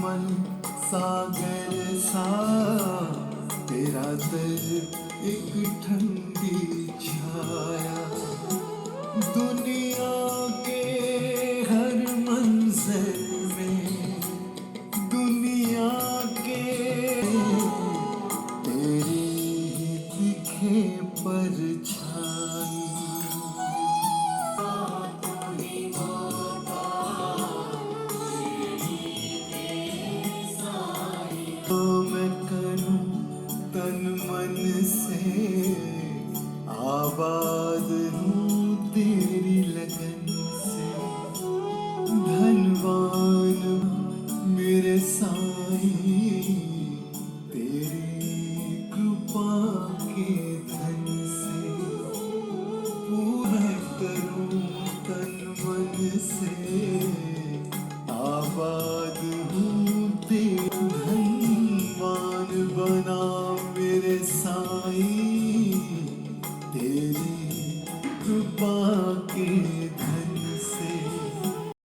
निर्मल सागर सा तेरा दर एक ठंडी छाया। दुनिया के हर मंजर में दुनिया के तेरी ही दिखे परछाई। तो मैं करूं तन मन से आबाद हूँ तेरी लगन से। धनवान मेरे साईं तेरी कृपा के धन से। पूरा करूं तन मन से आबाद हूँ तेरी। धनवान बना मेरे साईं तेरी कृपा के धन